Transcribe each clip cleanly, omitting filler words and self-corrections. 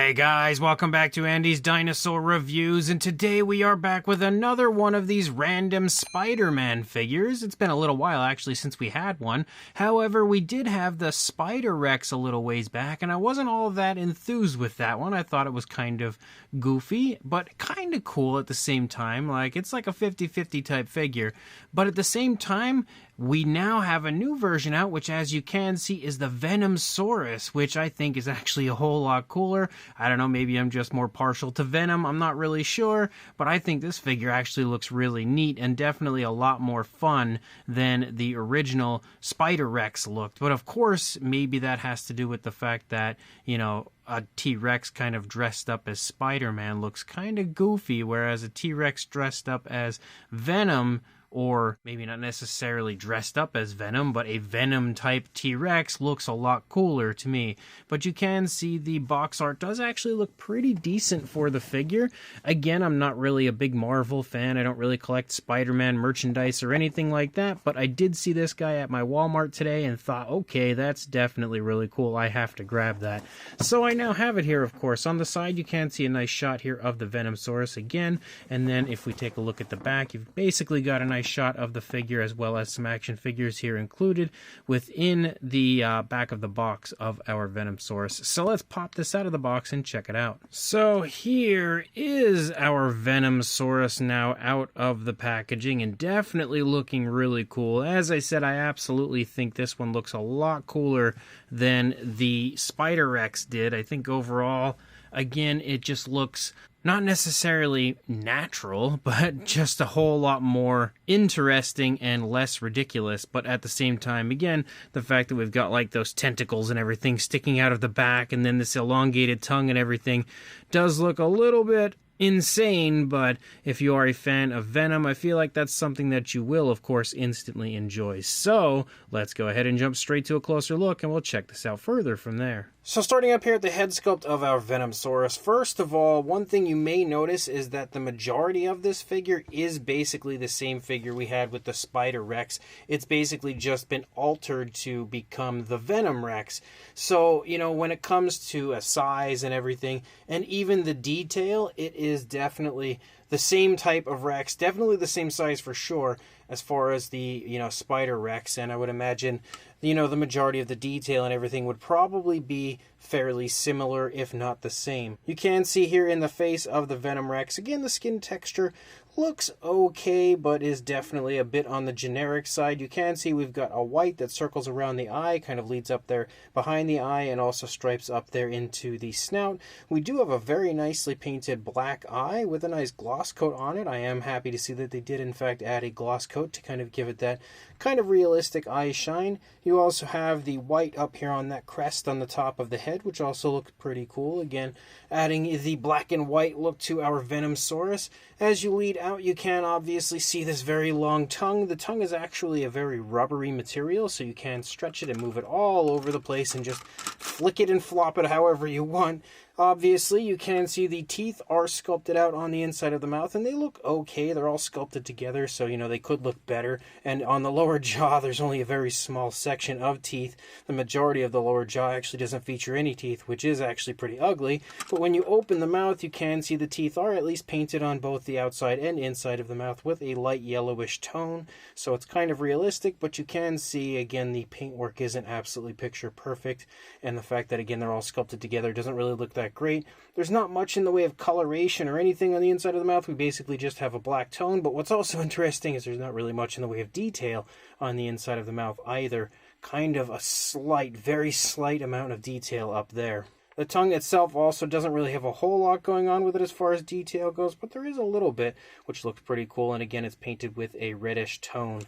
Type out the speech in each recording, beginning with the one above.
Hey guys, welcome back to Andy's Dinosaur Reviews, and today we are back with another one of these random Spider-Man figures. It's been a little while actually since we had one. However, we did have the Spider-Rex a little ways back, and I wasn't all that enthused with that one. I thought it was kind of goofy, but kind of cool at the same time. Like, it's like a 50-50 type figure, but at the same time, we now have a new version out, which as you can see is the Venomsaurus, which I think is actually a whole lot cooler. I don't know, maybe I'm just more partial to Venom, I'm not really sure, but I think this figure actually looks really neat and definitely a lot more fun than the original Spider-Rex looked. But of course, maybe that has to do with the fact that, you know, a T-Rex kind of dressed up as Spider-Man looks kind of goofy, whereas a T-Rex dressed up as Venom, or maybe not necessarily dressed up as Venom, but a Venom-type T-Rex looks a lot cooler to me. But you can see the box art does actually look pretty decent for the figure. Again, I'm not really a big Marvel fan. I don't really collect Spider-Man merchandise or anything like that, but I did see this guy at my Walmart today and thought, okay, that's definitely really cool. I have to grab that. So I now have it here, of course. On the side, you can see a nice shot here of the Venomsaurus again, and then if we take a look at the back, you've basically got a nice shot of the figure as well as some action figures here included within the back of the box of our Venomsaurus. So let's pop this out of the box and check it out. So here is our Venomsaurus now out of the packaging and definitely looking really cool. As I said, I absolutely think this one looks a lot cooler than the Spider-Rex did. I think overall, again, it just looks not necessarily natural, but just a whole lot more interesting and less ridiculous. But at the same time, again, the fact that we've got like those tentacles and everything sticking out of the back and then this elongated tongue and everything does look a little bit insane, but if you are a fan of Venom, I feel like that's something that you will, of course, instantly enjoy. So let's go ahead and jump straight to a closer look, and we'll check this out further from there. So starting up here at the head sculpt of our Venomsaurus, first of all, one thing you may notice is that the majority of this figure is basically the same figure we had with the Spider-Rex. It's basically just been altered to become the Venom-Rex. So, you know, when it comes to a size and everything, and even the detail, it is definitely the same type of Rex, definitely the same size for sure, as far as the, you know, Spider-Rex, and I would imagine, you know, the majority of the detail and everything would probably be fairly similar, if not the same. You can see here in the face of the Venom-Rex, again, the skin texture looks okay, but is definitely a bit on the generic side. You can see we've got a white that circles around the eye, kind of leads up there behind the eye, and also stripes up there into the snout. We do have a very nicely painted black eye with a nice gloss coat on it. I am happy to see that they did in fact add a gloss coat to kind of give it that kind of realistic eye shine. You also have the white up here on that crest on the top of the head, which also looks pretty cool. Again, adding the black and white look to our Venomsaurus. As you lead out, you can obviously see this very long tongue. The tongue is actually a very rubbery material, so you can stretch it and move it all over the place and just flick it and flop it however you want. Obviously, you can see the teeth are sculpted out on the inside of the mouth, and they look okay. They're all sculpted together, so, you know, they could look better. And on the lower jaw, there's only a very small section of teeth. The majority of the lower jaw actually doesn't feature any teeth, which is actually pretty ugly. But when you open the mouth, you can see the teeth are at least painted on both the outside and inside of the mouth with a light yellowish tone. So it's kind of realistic, but you can see, again, the paintwork isn't absolutely picture perfect. And the fact that, again, they're all sculpted together doesn't really look that great. There's not much in the way of coloration or anything on the inside of the mouth. We basically just have a black tone, but what's also interesting is there's not really much in the way of detail on the inside of the mouth either. Kind of a slight, very slight amount of detail up there. The tongue itself also doesn't really have a whole lot going on with it as far as detail goes, but there is a little bit, which looks pretty cool, and again, it's painted with a reddish tone.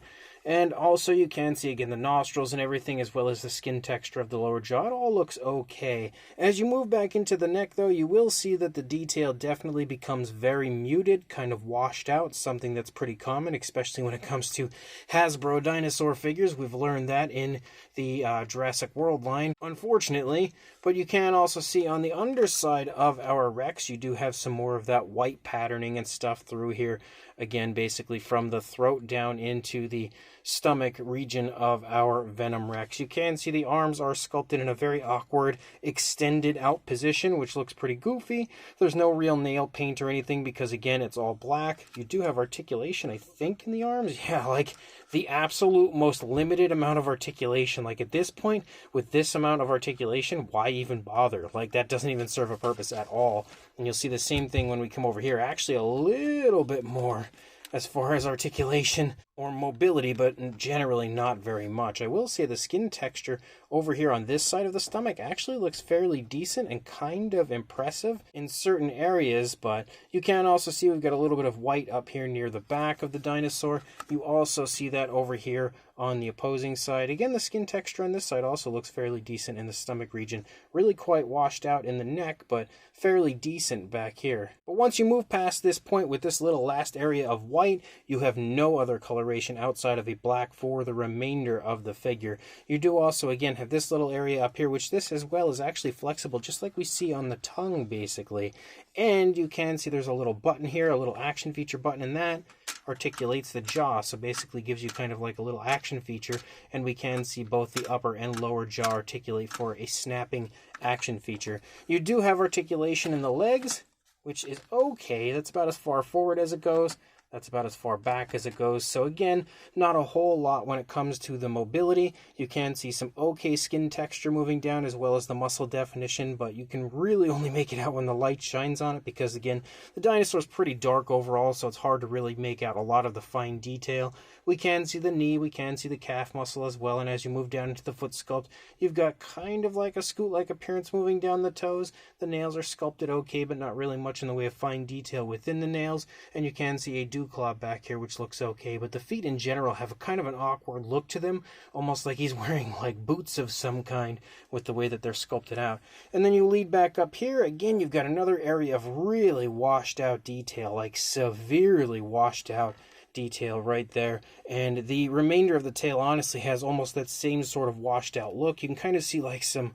And also you can see, again, the nostrils and everything, as well as the skin texture of the lower jaw. It all looks okay. As you move back into the neck, though, you will see that the detail definitely becomes very muted, kind of washed out, something that's pretty common, especially when it comes to Hasbro dinosaur figures. We've learned that in the Jurassic World line, unfortunately. But you can also see on the underside of our Rex, you do have some more of that white patterning and stuff through here. Again, basically from the throat down into the stomach region of our Venom Rex. You can see the arms are sculpted in a very awkward extended out position, which looks pretty goofy. There's no real nail paint or anything because, again, it's all black. You do have articulation, I think, in the arms. Yeah, like the absolute most limited amount of articulation. Like at this point, with this amount of articulation, why even bother? Like that doesn't even serve a purpose at all. And you'll see the same thing when we come over here. Actually, a little bit more as far as articulation or mobility, but generally not very much. I will say the skin texture over here on this side of the stomach actually looks fairly decent and kind of impressive in certain areas, but you can also see we've got a little bit of white up here near the back of the dinosaur. You also see that over here on the opposing side. Again, the skin texture on this side also looks fairly decent in the stomach region. Really quite washed out in the neck, but fairly decent back here. But once you move past this point with this little last area of white, you have no other coloration outside of a black for the remainder of the figure. You do also, again, have this little area up here, which this as well is actually flexible, just like we see on the tongue, basically. And you can see there's a little button here, a little action feature button, and that articulates the jaw, so basically gives you kind of like a little action feature, and we can see both the upper and lower jaw articulate for a snapping action feature. You do have articulation in the legs, which is okay. That's about as far forward as it goes. That's about as far back as it goes. So again, not a whole lot when it comes to the mobility. You can see some okay skin texture moving down as well as the muscle definition, but you can really only make it out when the light shines on it because, again, the dinosaur is pretty dark overall, so it's hard to really make out a lot of the fine detail. We can see the knee, we can see the calf muscle as well, and as you move down into the foot sculpt, you've got kind of like a scoot-like appearance moving down the toes. The nails are sculpted okay, but not really much in the way of fine detail within the nails, and you can see a dew claw back here, which looks okay, but the feet in general have a kind of an awkward look to them, almost like he's wearing like boots of some kind with the way that they're sculpted out. And then you lead back up here, again, you've got another area of really washed out detail, like severely washed out detail right there, and the remainder of the tail honestly has almost that same sort of washed out look. You can kind of see like some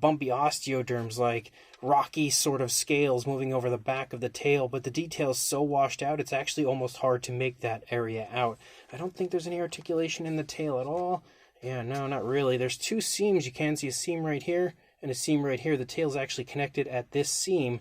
bumpy osteoderms, like rocky sort of scales moving over the back of the tail, but the detail is so washed out it's actually almost hard to make that area out. I don't think there's any articulation in the tail at all. Yeah, no, not really. There's two seams. You can see a seam right here and a seam right here. The tail's actually connected at this seam,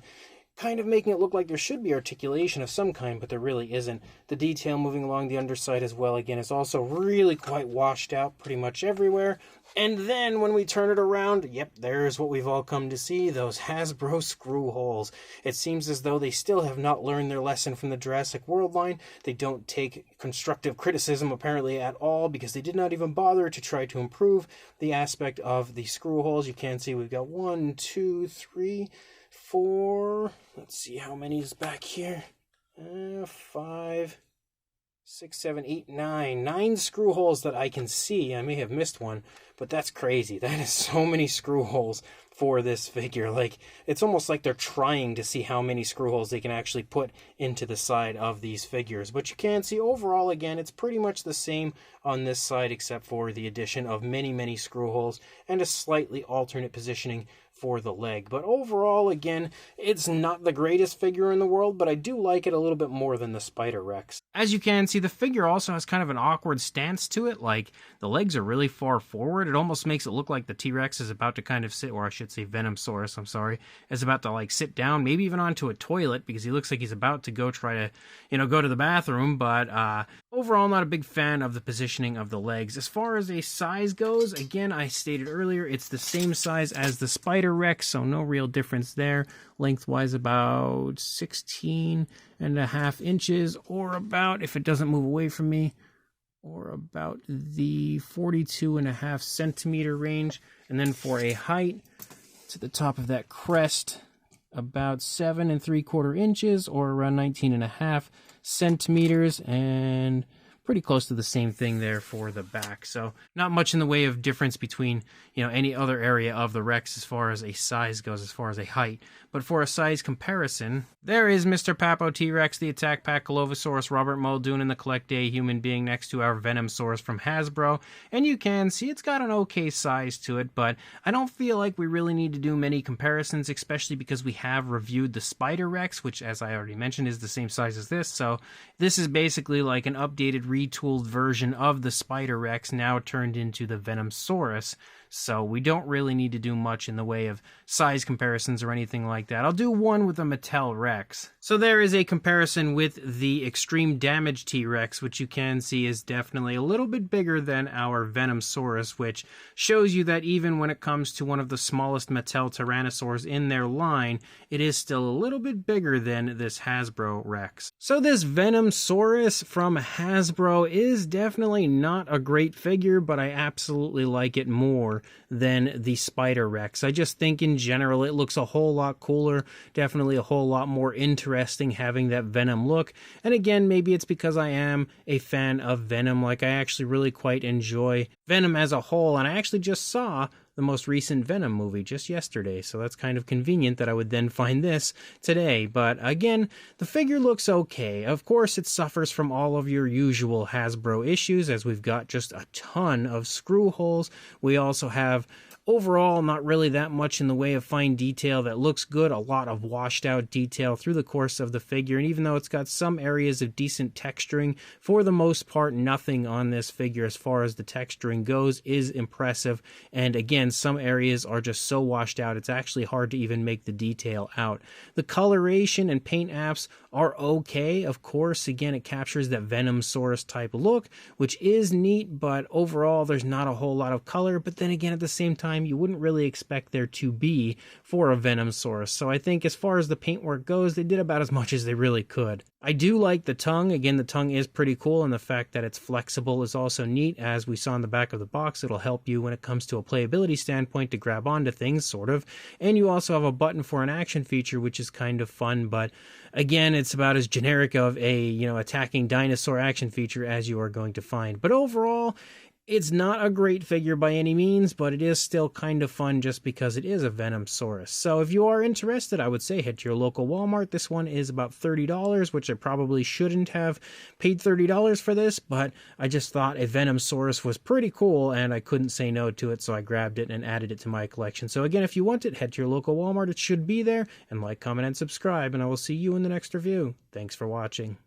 kind of making it look like there should be articulation of some kind, but there really isn't. The detail moving along the underside as well, again, is also really quite washed out pretty much everywhere. And then when we turn it around, yep, there's what we've all come to see, those Hasbro screw holes. It seems as though they still have not learned their lesson from the Jurassic World line. They don't take constructive criticism apparently at all, because they did not even bother to try to improve the aspect of the screw holes. You can see we've got 1, 2, 3, 4, let's see how many is back here, 5, 6, 7, 8, 9. 9 screw holes that I can see. I may have missed one, but that's crazy. That is so many screw holes for this figure. Like, it's almost like they're trying to see how many screw holes they can actually put into the side of these figures. But you can see overall, again, it's pretty much the same on this side, except for the addition of many, many screw holes and a slightly alternate positioning for the leg. But overall, again, it's not the greatest figure in the world, but I do like it a little bit more than the Spider Rex. As you can see, the figure also has kind of an awkward stance to it. Like, the legs are really far forward. It almost makes it look like the T-Rex is about to kind of sit, or I should say Venomsaurus, I'm sorry, is about to like sit down, maybe even onto a toilet, because he looks like he's about to go try to, go to the bathroom. But overall, not a big fan of the positioning of the legs. As far as a size goes, again, I stated earlier, it's the same size as the Spider Rex, so no real difference there. Lengthwise about 16.5 inches, or about, if it doesn't move away from me, or about the 42.5 centimeter range. And then for a height, to the top of that crest, about 7 3/4 inches, or around 19.5 centimeters, and pretty close to the same thing there for the back. So not much in the way of difference between, any other area of the Rex as far as a size goes, as far as a height. But for a size comparison, there is Mr. Papo T-Rex, the Attack Pack Dilophosaurus, Robert Muldoon, and the Collect Day human being next to our Venomsaurus from Hasbro. And you can see it's got an okay size to it, but I don't feel like we really need to do many comparisons, especially because we have reviewed the Spider Rex, which, as I already mentioned, is the same size as this. So this is basically like an updated retooled version of the Spider-Rex now turned into the Venomsaurus. So we don't really need to do much in the way of size comparisons or anything like that. I'll do one with a Mattel Rex. So there is a comparison with the Extreme Damage T-Rex, which you can see is definitely a little bit bigger than our Venomsaurus, which shows you that even when it comes to one of the smallest Mattel Tyrannosaurs in their line, it is still a little bit bigger than this Hasbro Rex. So this Venomsaurus from Hasbro is definitely not a great figure, but I absolutely like it more than the Spider-Rex. I just think in general it looks a whole lot cooler, definitely a whole lot more interesting having that Venom look. And again, maybe it's because I am a fan of Venom. Like, I actually really quite enjoy Venom as a whole, and I actually just saw the most recent Venom movie just yesterday, so that's kind of convenient that I would then find this today. But again, the figure looks okay. Of course, it suffers from all of your usual Hasbro issues, as we've got just a ton of screw holes. We also have overall not really that much in the way of fine detail that looks good, a lot of washed out detail through the course of the figure, and even though it's got some areas of decent texturing, for the most part nothing on this figure as far as the texturing goes is impressive. And again, some areas are just so washed out it's actually hard to even make the detail out. The coloration and paint apps are okay, of course. Again, it captures that Venomsaurus type look, which is neat, but overall there's not a whole lot of color. But then again, at the same time, you wouldn't really expect there to be for a Venomsaurus. So I think as far as the paintwork goes, they did about as much as they really could. I do like the tongue. Again, the tongue is pretty cool, and the fact that it's flexible is also neat. As we saw in the back of the box, it'll help you when it comes to a playability standpoint to grab onto things, sort of. And you also have a button for an action feature, which is kind of fun, but again, it's about as generic of a, attacking dinosaur action feature as you are going to find. But overall, it's not a great figure by any means, but it is still kind of fun just because it is a Venomsaurus. So if you are interested, I would say head to your local Walmart. This one is about $30, which I probably shouldn't have paid $30 for this, but I just thought a Venomsaurus was pretty cool and I couldn't say no to it, so I grabbed it and added it to my collection. So again, if you want it, head to your local Walmart. It should be there, and like, comment, and subscribe, and I will see you in the next review. Thanks for watching.